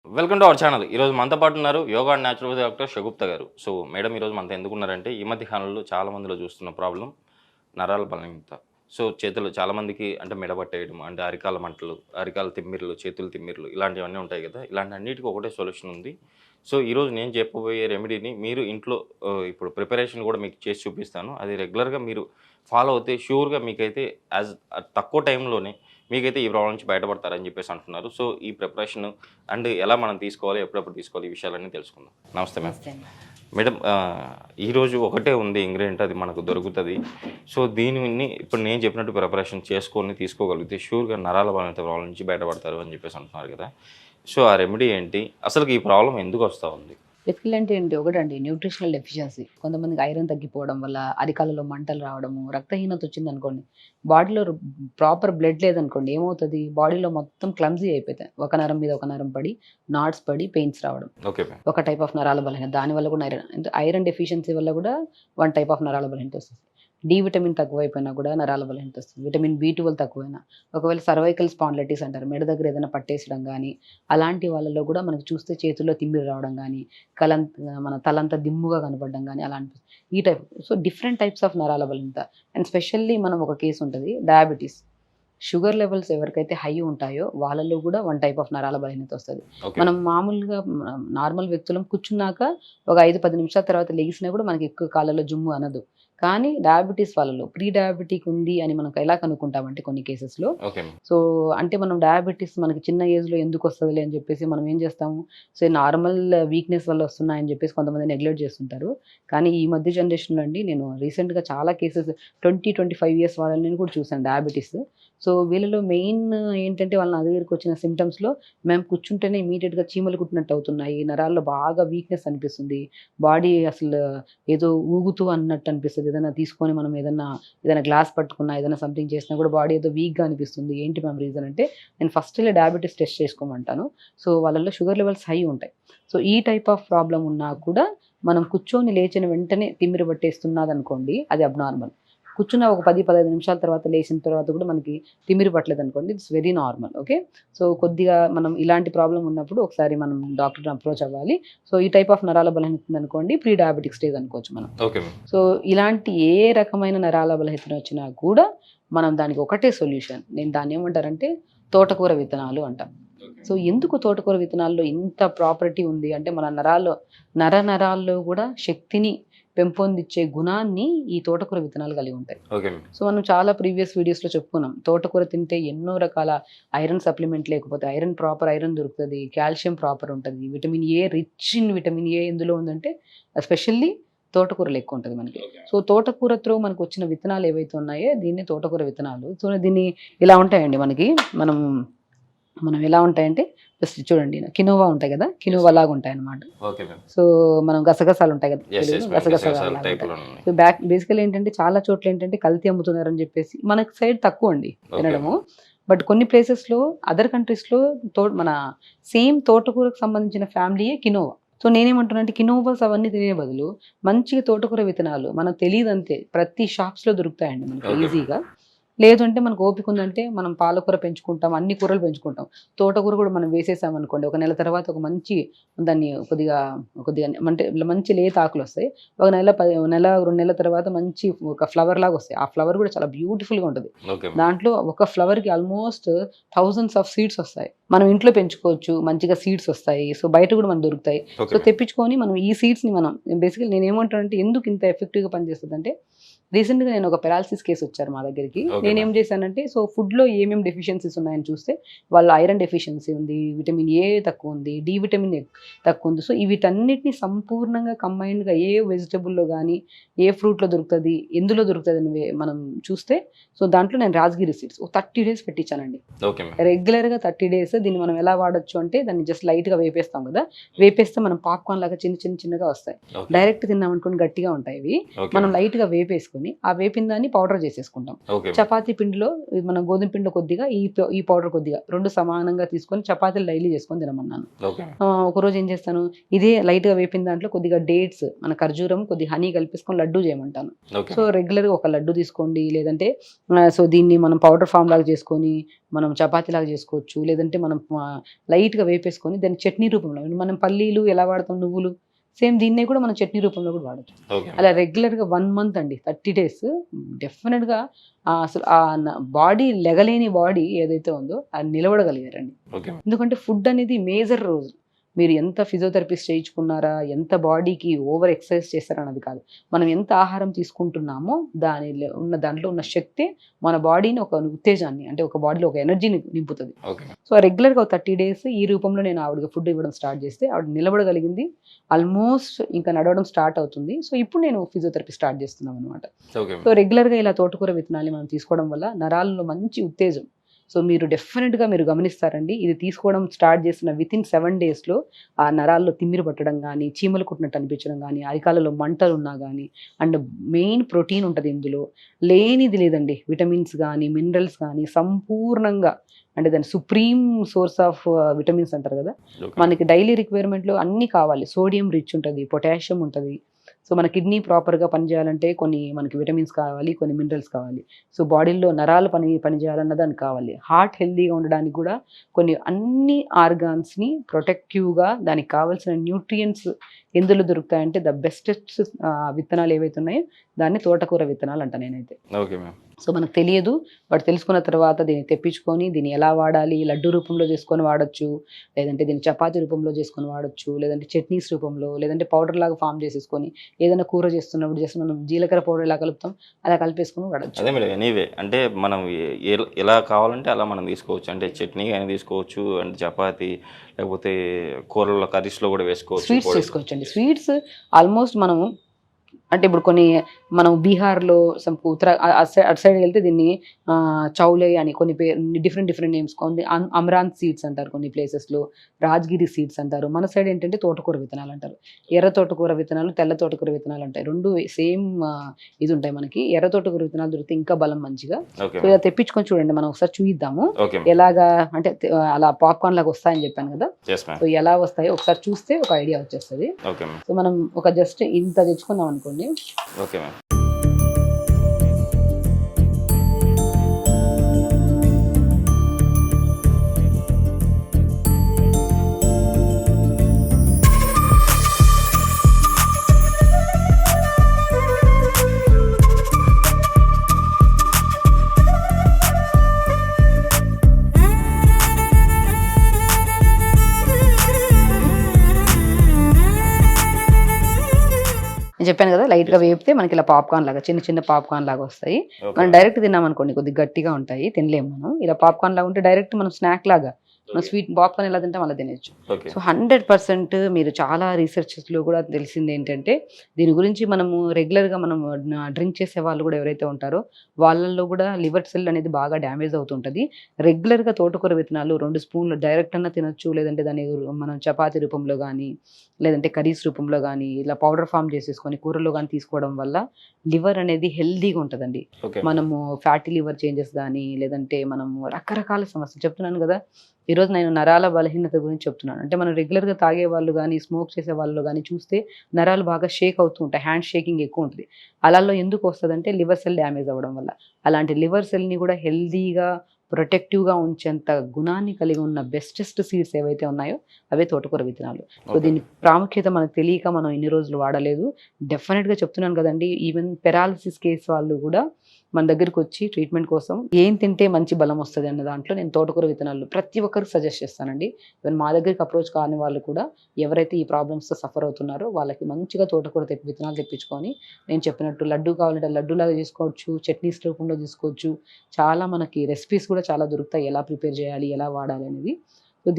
Welcome to our channel. ఈరోజు మనతో పాటు ఉన్నారు yoga and naturopathy doctor Shagufta గారు. సో మేడం ఈరోజు మనతో ఎందుకున్నారంటే ఈ మధ్య కాలంలో చాలా మందిలో చూస్తున్న ప్రాబ్లం నరాల బలహీనత. సో చేతులు చాలామందికి అంటే మెడ పట్టేయడం, అంటే అరికాల మంటలు, అరికాల తిమ్మిర్లు, చేతులు తిమ్మిర్లు ఇలాంటివన్నీ ఉంటాయి కదా. ఇలాంటి అన్నిటికీ ఒకటే సొల్యూషన్ ఉంది. సో ఈరోజు నేను చెప్పబోయే రెమెడీని మీరు ఇంట్లో ఇప్పుడు ప్రిపరేషన్ కూడా మీకు చేసి చూపిస్తాను. అది రెగ్యులర్గా మీరు ఫాలో అవుతే షూర్గా మీకైతే తక్కువ టైంలోనే మీకైతే ఈ ప్రాబ్లం నుంచి బయటపడతారని చెప్పేసి అంటున్నారు. సో ఈ ప్రిపరేషన్ అండ్ ఎలా మనం తీసుకోవాలి, ఎప్పుడెప్పుడు తీసుకోవాలి, ఈ విషయాలన్నీ తెలుసుకుందాం. నమస్తే మ్యామ్. మేడం, ఈరోజు ఒకటే ఉంది ఇంగ్రీడియంట్, అది మనకు దొరుకుతుంది. సో దీనిని ఇప్పుడు నేను చెప్పినట్టు ప్రిపరేషన్ చేసుకొని తీసుకోగలిగితే షూర్గా నరాల బలహీనత ప్రాబ్లం నుంచి బయటపడతారు అని చెప్పేసి అంటున్నారు కదా. సో ఆ రెమెడీ ఏంటి, అసలు ఈ ప్రాబ్లం ఎందుకు వస్తూ ఉంది? బేసికల్ అంటే ఏంటి ఒకటండి, న్యూట్రిషనల్ డెఫిషియన్సీ. కొంతమందికి ఐరన్ తగ్గిపోవడం వల్ల అరికాలలో మంటలు రావడము, రక్తహీనత వచ్చింది అనుకోండి, బాడీలో ప్రాపర్ బ్లడ్ లేదనుకోండి, ఏమవుతుంది, బాడీలో మొత్తం క్లమ్జీ అయిపోతాయి. ఒక నరం మీద ఒక నరం పడి నాట్స్ పడి పెయిన్స్ రావడం, ఓకే. ఒక టైప్ ఆఫ్ నరాల బలహీనత. దానివల్ల కూడా ఐరన్ డెఫిషియన్సీ వల్ల కూడా వన్ టైప్ ఆఫ్ నరాల బలహీనత వస్తుంది. డి విటమిన్ తక్కువైపోయినా కూడా నరాల బలహీనత వస్తుంది. విటమిన్ B12 తక్కువైనా, ఒకవేళ సర్వైకల్ స్పాండిలైటిస్ అంటారు, మెడ దగ్గర ఏదైనా పట్టేసడం కానీ, అలాంటి వాళ్ళలో కూడా మనకి చూస్తే చేతుల్లో తిమ్మిరి రావడం కానీ, మన తలంతా దిమ్ముగా కనపడడం కానీ అలా అనిపిస్తుంది. ఈ type. So different types of నరాల బలహీనత. అండ్ స్పెషల్లీ మనం ఒక కేసు ఉంటుంది, డయాబెటీస్. షుగర్ లెవెల్స్ ఎవరికైతే హై ఉంటాయో వాళ్ళలో కూడా వన్ టైప్ ఆఫ్ నరాల బలహీనత వస్తుంది. మనం మామూలుగా నార్మల్ వ్యక్తులం కూర్చున్నాక ఒక 5-10 నిమిషాల తర్వాత లెగిసినా కూడా మనకి ఎక్కువ కాళ్ళలో జుమ్ము అనదు. కానీ డయాబెటీస్ వాళ్ళలో ప్రీ డయాబెటిక్ ఉంది అని మనం ఎలా కనుక్కుంటామంటే కొన్ని కేసెస్లో, సో అంటే మనం డయాబెటీస్ మనకి చిన్న ఏజ్లో ఎందుకు వస్తుందిలే అని చెప్పేసి మనం ఏం చేస్తాము, సో నార్మల్ వీక్నెస్ వల్ల వస్తున్నాయని చెప్పేసి కొంతమంది నెగ్లెక్ట్ చేస్తుంటారు. కానీ ఈ మధ్య జనరేషన్లో అండి, నేను రీసెంట్గా చాలా కేసెస్ 20-25 ఇయర్స్ వాళ్ళని నేను కూడా చూసాను డయాబెటీస్. సో వీళ్ళలో మెయిన్ ఏంటంటే, వాళ్ళ నా దగ్గరికి వచ్చిన సిమ్టమ్స్లో మేము కూర్చుంటేనే ఇమీడియట్గా చీమలు కుట్టినట్టు అవుతున్నాయి, నరాల్లో బాగా వీక్నెస్ అనిపిస్తుంది, బాడీ అసలు ఏదో ఊగుతూ అన్నట్టు అనిపిస్తుంది, ఏదైనా తీసుకొని మనం ఏదైనా గ్లాస్ పట్టుకున్నా, ఏదైనా సంథింగ్ చేసినా కూడా బాడీ ఏదో వీక్గా అనిపిస్తుంది. ఏంటి మ్యామ్ రీజన్ అంటే, నేను ఫస్ట్ డయాబెటీస్ టెస్ట్ చేసుకోమంటాను. సో వాళ్ళల్లో షుగర్ లెవెల్స్ హై ఉంటాయి. సో ఈ టైప్ ఆఫ్ ప్రాబ్లం ఉన్నా కూడా మనం కూర్చొని లేచిన వెంటనే తిమ్మిరి పట్టేస్తున్నది అనుకోండి, అది అబ్నార్మల్. కూర్చున్న ఒక 10-15 నిమిషాల తర్వాత లేచిన తర్వాత కూడా మనకి తిమ్మిరి పట్టలేదు అనుకోండి, it's very normal. Okay. So కొద్దిగా మనం ఇలాంటి ప్రాబ్లం ఉన్నప్పుడు ఒకసారి మనం డాక్టర్ని అప్రోచ్ అవ్వాలి. సో ఈ టైప్ ఆఫ్ నరాల బలహీనత అనుకోండి, ప్రీ డయాబెటిక్ స్టేజ్ అనుకోవచ్చు మనం. ఓకే. సో ఇలాంటి ఏ రకమైన నరాల బలహీనత వచ్చినా కూడా మనం దానికి ఒకటే సొల్యూషన్. నేను దాన్ని ఏమంటారంటే తోటకూర విత్తనాలు అంటాం. సో ఎందుకు తోటకూర విత్తనాల్లో ఇంత ప్రాపర్టీ ఉంది అంటే, మన నరాల్లో కూడా శక్తిని పెంపొందించే గుణాన్ని ఈ తోటకూర విత్తనాలు కలిగి ఉంటాయి. సో మనం చాలా ప్రీవియస్ వీడియోస్లో చెప్పుకున్నాం, తోటకూర తింటే ఎన్నో రకాల ఐరన్ సప్లిమెంట్, లేకపోతే ప్రాపర్ ఐరన్ దొరుకుతుంది, కాల్షియం ప్రాపర్ ఉంటుంది, vitamin A, rich in vitamin A ఎందులో ఉందంటే ఎస్పెషల్లీ తోటకూరలు ఎక్కువ ఉంటుంది మనకి. సో తోటకూరతో మనకు వచ్చిన విత్తనాలు ఏవైతే ఉన్నాయో దీన్ని తోటకూర విత్తనాలు. సో దీన్ని ఇలా ఉంటాయండి మనకి, మనం ఎలా ఉంటాయంటే, జస్ట్ చూడండి, కినోవా ఉంటాయి కదా, కినోవా లాగా ఉంటాయి అన్నమాట. సో మనం గసగసాలు ఉంటాయి కదా, గసగసాలు. సో బేసికల్ ఏంటంటే, చాలా చోట్ల ఏంటంటే కల్తీ అమ్ముతున్నారని చెప్పేసి మనకి సైడ్ తక్కువ అండి తినడము. బట్ కొన్ని ప్లేసెస్లో, అదర్ కంట్రీస్లో మన సేమ్ తోటకూరకు సంబంధించిన ఫ్యామిలీయే కినోవా. సో నేనేమంటున్నా అంటే, కినోవాస్ అవన్నీ తినే బదులు మంచిగా తోటకూర విత్తనాలు, మనకు తెలియదు అంతే, ప్రతి షాప్స్లో దొరుకుతాయండి మనకి ఈజీగా. లేదు అంటే మనకు ఓపిక ఉందంటే మనం పాలకూర పెంచుకుంటాం, అన్ని కూరలు పెంచుకుంటాం. తోటకూర కూడా మనం వేసేసామనుకోండి, ఒక నెల తర్వాత ఒక మంచి దాన్ని కొద్దిగా అంటే మంచి లేత ఆకులు వస్తాయి. ఒక నెల 2 నెలల తర్వాత మంచి ఒక ఫ్లవర్ లాగా వస్తాయి. ఆ ఫ్లవర్ కూడా చాలా బ్యూటిఫుల్గా ఉంటుంది. దాంట్లో ఒక ఫ్లవర్కి ఆల్మోస్ట్ థౌజండ్స్ ఆఫ్ సీడ్స్ వస్తాయి. మనం ఇంట్లో పెంచుకోవచ్చు, మంచిగా సీడ్స్ వస్తాయి. సో బయట కూడా మనకు దొరుకుతాయి. సో తెప్పించుకొని మనం ఈ సీడ్స్ని మనం బేసికలీ నేను ఏమంటానంటే, ఎందుకు ఇంత ఎఫెక్టివ్గా పనిచేస్తుంది అంటే, రీసెంట్గా నేను ఒక పెరాలసిస్ కేసు వచ్చారు మా దగ్గరికి. నేనేం చేశానంటే, సో ఫుడ్లో ఏమేమి డెఫిషియన్సీస్ ఉన్నాయని చూస్తే, వాళ్ళు ఐరన్ డెఫిషియన్సీ ఉంది, విటమిన్ ఏ తక్కువ ఉంది, డి విటమిన్ తక్కువ ఉంది. సో వీటన్నిటిని సంపూర్ణంగా కంబైన్డ్గా ఏ వెజిటబుల్లో కానీ, ఏ ఫ్రూట్లో దొరుకుతుంది, ఎందులో దొరుకుతుంది అని మనం చూస్తే, సో దాంట్లో నేను రాజగిరి సీడ్స్ 30 days పెట్టించానండి. రెగ్యులర్గా 30 days. దీన్ని మనం ఎలా వాడచ్చు అంటే, దాన్ని జస్ట్ లైట్గా వేపేస్తాం కదా, వేపేస్తే మనం పాప్కార్న్ లాగా చిన్నగా వస్తాయి. డైరెక్ట్ తిన్నామనుకోండి గట్టిగా ఉంటాయి ఇవి. మనం లైట్గా వేపేసుకొని చేసుకుని ఆ వేపిన దాన్ని పౌడర్ చేసేసుకుంటాం. ఓకే. చపాతీ పిండిలో మనం గోధుమ పిండిలో కొద్దిగా ఈ పౌడర్ కొద్దిగా 2 సమానంగా తీసుకొని చపాతీలు డైలీ చేసుకొని తినమన్నాను. ఓకే. ఒకరోజు ఏం చేస్తాను, ఇదే లైట్‌గా వేపిన దాంట్లో కొద్దిగా డేట్స్, మన ఖర్జూరం, కొద్దిగా హనీ కలిపేసుకొని లడ్డూ చేయమంటాను. ఓకే. సో రెగ్యులర్‌గా ఒక లడ్డు తీసుకోండి. లేదంటే సో దీన్ని మనం పౌడర్ ఫామ్ లాగా చేసుకొని మనం చపాతీలాగా చేసుకోవచ్చు. లేదంటే మనం లైట్‌గా వేపేసుకొని దాన్ని చట్నీ రూపంలో, మనం పల్లీలు ఎలా వాడతాం, నువ్వులు, సేమ్ దీన్నే కూడా మనం చట్నీ రూపంలో కూడా వాడొచ్చు. ఓకే. అలా రెగ్యులర్‌గా 1 మంత్ అండి, 30 డేస్ డెఫినిట్‌గా అసలు బాడీ లెగలేని బాడీ ఏదైతే ఉందో అది నిలబడగలిగారండి. ఓకే. ఎందుకంటే ఫుడ్ అనేది మేజర్ రోల్. మీరు ఎంత ఫిజియోథెరపిస్ట్ చేయించుకున్నారా, ఎంత బాడీకి ఓవర్ ఎక్సర్సైజ్ చేస్తారన్నది కాదు. మనం ఎంత ఆహారం తీసుకుంటున్నామో దాంట్లో ఉన్న శక్తి మన బాడీని ఒక ఉత్తేజాన్ని, అంటే ఒక బాడీలో ఒక ఎనర్జీని నింపుతుంది. ఓకే. సో రెగ్యులర్‌గా 30 డేస్ ఈ రూపంలో నేను ఆవిడకి ఫుడ్ ఇవ్వడం స్టార్ట్ చేస్తే ఆవిడ నిలబడగలిగింది. ఆల్మోస్ట్ ఇంకా నడవడం స్టార్ట్ అవుతుంది. సో ఇప్పుడు నేను ఫిజియోథెరపీ స్టార్ట్ చేస్తున్నాం అనమాట. ఓకే. సో రెగ్యులర్‌గా ఇలా తోటకూర విత్తనాలు మనం తీసుకోవడం వల్ల నరాల్లో మంచి ఉత్తేజం. సో మీరు డెఫినెట్‌గా మీరు గమనిస్తారండి. ఇది తీసుకోవడం స్టార్ట్ చేసిన వితిన్ 7 డేస్‌లో ఆ నరాల్లో తిమ్మిరి పట్టడం గానీ, చీమలు కుట్టినట్టు అనిపించడం గానీ, అరికాలలో మంటలున్నా గానీ, అండ్ మెయిన్ ప్రోటీన్ ఉంటది ఇందులో. లేనిది లేదండి. విటమిన్స్ గానీ, మినరల్స్ గానీ సంపూర్ణంగా, అంటే దాని సుప్రీం సోర్స్ ఆఫ్ విటమిన్స్ అంటారు కదా! ఓకే. మనకి డైలీ రిక్వైర్మెంట్‌లో అన్నీ కావాలి. సోడియం రిచ్ ఉంటది, పొటాషియం ఉంటది. సో మన కిడ్నీ ప్రాపర్‌గా పనిచేయాలంటే కొన్ని మనకి విటమిన్స్ కావాలి, కొన్ని మినరల్స్ కావాలి. సో బాడీలో నరాలు పనిచేయాలన్న దానికి కావాలి. హార్ట్ హెల్తీగా ఉండడానికి కూడా కొన్ని అన్ని ఆర్గాన్స్‌ని ప్రొటెక్టివ్‌గా దానికి కావాల్సిన న్యూట్రియంట్స్ ఎందులో దొరుకుతాయంటే ద బెస్టెస్ట్ విత్తనాలు ఏవైతే ఉన్నాయో దాన్ని తోటకూర విత్తనాలు అంట నేనైతే. Okay ma'am. సో మనకు తెలియదు, బట్ తెలుసుకున్న తర్వాత దీన్ని తెప్పించుకొని దీన్ని ఎలా వాడాలి, లడ్డు రూపంలో చేసుకొని వాడచ్చు, లేదంటే దీన్ని చపాతీ రూపంలో చేసుకొని వాడచ్చు, లేదంటే చట్నీస్ రూపంలో, లేదంటే పౌడర్ లాగా ఫామ్ చేసేసుకొని ఏదైనా కూర చేస్తున్నప్పుడు జస్ట్ మనం జీలకర్ర పౌడర్ ఎలా కలుపుతాం అలా కలిపేసుకొని వాడచ్చు. అదే మేడం, ఎనీవే అంటే మనం ఎలా కావాలంటే అలా మనం తీసుకోవచ్చు. అంటే చట్నీ అయినా తీసుకోవచ్చు, అంటే చపాతీ, లేకపోతే కూరల్లో కర్రీస్లో కూడా వేసుకోవచ్చు. స్వీట్స్ చేసుకోవచ్చండి. స్వీట్స్ ఆల్మోస్ట్ మనము, అంటే ఇప్పుడు కొన్ని మనం బీహార్లో అటు సైడ్ వెళ్తే దీన్ని చౌలే అని కొన్ని డిఫరెంట్ నేమ్స్, కొన్ని అమరాంత్ సీడ్స్ అంటారు, కొన్ని ప్లేసెస్లో రాజ్గిరి సీడ్స్ అంటారు. మన సైడ్ ఏంటంటే తోటకూర విత్తనాలు అంటారు. ఎర్ర తోటకూర విత్తనాలు, తెల్ల తోటకూర విత్తనాలు ఉంటాయి. రెండు సేమ్ ఇది ఉంటాయి మనకి. ఎర్ర తోటకూర విత్తనాలు దొరికితే ఇంకా బలం మంచిగా. ఓకే. సో ఇలా తెప్పించుకొని చూడండి, మనం ఒకసారి చూద్దాము ఓకే. ఎలాగా, అంటే అలా పాప్కార్న్ లాగా వస్తాయని చెప్పాను కదా. Yes ma'am. సో ఎలా వస్తాయో ఒకసారి చూస్తే ఒక ఐడియా వచ్చేస్తుంది. Okay ma'am. సో మనం ఒక జస్ట్ ఇంత తెచ్చుకుందాం అనుకోండి. Okay ma'am. నేను చెప్పాను కదా, లైట్గా వేపితే మనకి ఇలా పాప్కార్న్ లాగా, చిన్న పాప్కార్న్ లాగా వస్తాయి. ఓకే. మనం డైరెక్ట్ తిన్నాం అనుకోండి కొద్దిగా గట్టిగా ఉంటాయి, తినలేము మనం. ఇలా పాప్కార్న్ లాగా ఉంటే డైరెక్ట్ మనం స్నాక్ లాగా, మనం స్వీట్ పాప్కార్న్ ఎలా తింటాం అలా తినచ్చు. ఓకే. సో 100% మీరు చాలా రీసెర్చెస్లో కూడా తెలిసింది ఏంటంటే, దీని గురించి మనము రెగ్యులర్గా మనం డ్రింక్ చేసే వాళ్ళు కూడా ఎవరైతే ఉంటారో వాళ్ళల్లో కూడా లివర్ సెల్ అనేది బాగా డ్యామేజ్ అవుతుంటుంది. రెగ్యులర్గా తోటకూర విత్తనాలు 2 స్పూన్లు డైరెక్ట్ అన్న తినొచ్చు, లేదంటే దాన్ని మనం చపాతీ రూపంలో కానీ, లేదంటే కర్రీస్ రూపంలో కానీ, ఇలా పౌడర్ ఫామ్ చేసేసుకొని కూరలో కానీ తీసుకోవడం వల్ల లివర్ అనేది హెల్దీగా ఉంటుందండి. ఓకే. మనము ఫ్యాటీ లివర్ చేంజెస్ కానీ, లేదంటే మనము రకరకాల సమస్యలు చెప్తున్నాను కదా. ఈరోజు నేను నరాల బలహీనత గురించి చెప్తున్నాను. అంటే మనం రెగ్యులర్గా తాగే వాళ్ళు కానీ, స్మోక్ చేసే వాళ్ళు కానీ చూస్తే నరాలు బాగా షేక్ అవుతూ ఉంటాయి, హ్యాండ్ షేకింగ్ ఎక్కువ ఉంటుంది. అలాలో ఎందుకు వస్తుందంటే లివర్ సెల్ డ్యామేజ్ అవ్వడం వల్ల. అలాంటి లివర్ సెల్ని కూడా హెల్దీగా ప్రొటెక్టివ్గా ఉంచేంత గుణాన్ని కలిగి ఉన్న బెస్టెస్ట్ సీడ్స్ ఏవైతే ఉన్నాయో అవే తోటకూర విత్తనాలు. సో దీని ప్రాముఖ్యత మనకు తెలియక మనం ఇన్ని రోజులు వాడలేదు. డెఫినెట్గా చెప్తున్నాను కదండి, ఈవెన్ పెరాలసిస్ కేసు వాళ్ళు కూడా మన దగ్గరికి వచ్చి ట్రీట్మెంట్ కోసం ఏం తింటే మంచి బలం వస్తుంది అన్న దాంట్లో నేను తోటకూర విత్తనాలు ప్రతి ఒక్కరికి సజెస్ట్ చేస్తానండి. ఈవెన్ మా దగ్గరికి అప్రోచ్ కాని వాళ్ళు కూడా ఎవరైతే ఈ ప్రాబ్లమ్స్తో సఫర్ అవుతున్నారో వాళ్ళకి మంచిగా తోటకూర విత్తనాలు తెప్పించుకొని, నేను చెప్పినట్టు లడ్డు కావాలంటే లడ్డూలాగా చేసుకోవచ్చు, చట్నీస్ రూపంలో తీసుకోవచ్చు. చాలా మనకి రెసిపీస్ కూడా చాలా దొరుకుతాయి, ఎలా ప్రిపేర్ చేయాలి, ఎలా వాడాలి అనేది. సో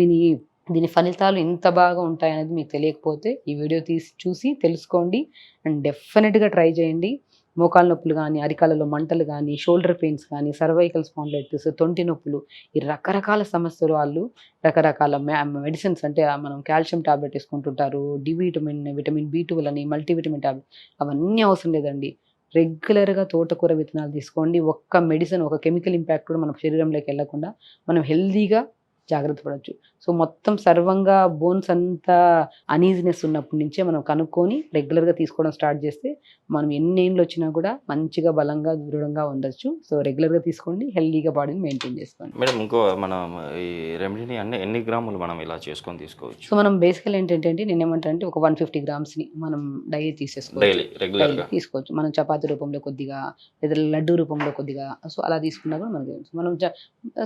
దీని ఫలితాలు ఇంత బాగా ఉంటాయనేది మీకు తెలియకపోతే ఈ వీడియో చూసి తెలుసుకోండి అండ్ డెఫినెట్గా ట్రై చేయండి. మోకాళ్ళ నొప్పులు కానీ, అరికాలలో మంటలు కానీ, షోల్డర్ పెయిన్స్ కానీ, సర్వైకల్ స్పాండిలైటిస్, తొంటి నొప్పులు, ఈ రకరకాల సమస్యలు వాళ్ళు రకరకాల మెడిసిన్స్, అంటే మనం కాల్షియం టాబ్లెట్ వేసుకుంటుంటారు, విటమిన్ B12 అని, మల్టీవిటమిన్ టాబ్లెట్, అవన్నీ అవసరం లేదండి. రెగ్యులర్గా తోటకూర విత్తనాలు తీసుకోండి. ఒక్క మెడిసిన్, ఒక కెమికల్ ఇంపాక్ట్ కూడా మన శరీరంలోకి వెళ్ళకుండా మనం హెల్తీగా జాగ్రత్త పడవచ్చు. సో మొత్తం సర్వంగా బోన్స్ అంతా అనీజినెస్ ఉన్నప్పటి నుంచే మనం కనుక్కొని రెగ్యులర్గా తీసుకోవడం స్టార్ట్ చేస్తే మనం ఎన్ని ఏళ్ళు వచ్చినా కూడా మంచిగా బలంగా దృఢంగా ఉండొచ్చు. సో రెగ్యులర్గా తీసుకోండి, హెల్తీగా బాడీని మెయింటైన్ చేసుకోండి. మేడం ఇంకో మనం ఈ రెమెడీని ఎన్ని గ్రాములు మనం ఇలా చేసుకొని తీసుకోవచ్చు సో మనం బేసికల్ ఏంటంటే నేను ఏమంటానంటే ఒక 150 గ్రామ్స్ని మనం డైలీ తీసేసుకోవచ్చు. డైలీ రెగ్యులర్గా? తీసుకోవచ్చు. మనం చపాతీ రూపంలో కొద్దిగా లేదా లడ్డు రూపంలో కొద్దిగా, సో అలా తీసుకున్నా కూడా మనకి మనం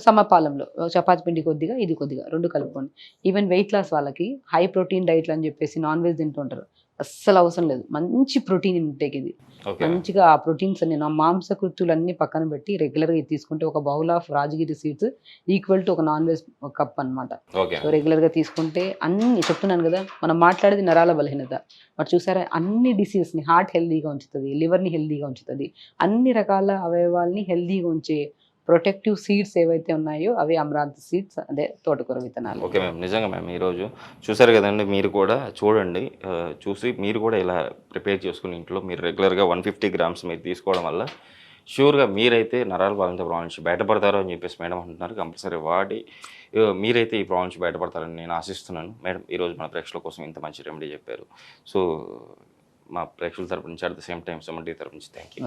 సమపాలంలో చపాతీ పిండి కొద్దిగా, ఇది కొద్దిగా 2 కలుపుకోండి. ఈవెన్ వెయిట్ లాస్ వాళ్ళకి హై ప్రోటీన్ డైట్లు అని చెప్పేసి నాన్ వెజ్ తింటుంటారు. అస్సలు అవసరం లేదు. మంచి ప్రోటీన్ ఇంటేక్ ఇది. ఓకే. మంచిగా ఆ ప్రోటీన్స్ అన్ని మాంసకృత్తులన్నీ పక్కన పెట్టి రెగ్యులర్గా ఇది తీసుకుంటే ఒక bowl of Rajgir seeds equal to ఒక నాన్ వెజ్ కప్ అనమాట. ఓకే. సో రెగ్యులర్గా తీసుకుంటే అన్ని చెప్తున్నాను కదా, మనం మాట్లాడేది నరాల బలహీనత. బట్ చూసారా, అన్ని డిసీజెస్ని హార్ట్ హెల్దీగా ఉంచుతుంది, లివర్ని హెల్దీగా ఉంచుతుంది, అన్ని రకాల అవయవాల్ని హెల్దీగా ఉంచే ప్రొటెక్టివ్ సీడ్స్ ఏవైతే ఉన్నాయో అవి అమరాంత్ సీడ్స్, అదే తోటకూర విత్తనాలు. ఓకే మ్యామ్, నిజంగా మ్యామ్ ఈరోజు చూసారు కదండి, మీరు కూడా చూడండి, చూసి మీరు కూడా ఇలా ప్రిపేర్ చేసుకుని ఇంట్లో మీరు రెగ్యులర్గా 150 గ్రామ్స్ మీరు తీసుకోవడం వల్ల షూర్గా మీరైతే నరాల బలహీనత ప్రాబ్లం నుంచి బయటపడతారు అని చెప్పేసి మేడం అంటున్నారు. కంపల్సరీ వాడి మీరైతే ఈ ప్రాబ్లం నుంచి బయటపడతారని నేను ఆశిస్తున్నాను. మేడం ఈరోజు మన ప్రేక్షకుల కోసం ఇంత మంచి రెమెడీ చెప్పారు. సో మా ప్రేక్షకుల తరపు నుంచి at the same time Suman TV తరపు నుంచి థ్యాంక్ యూ.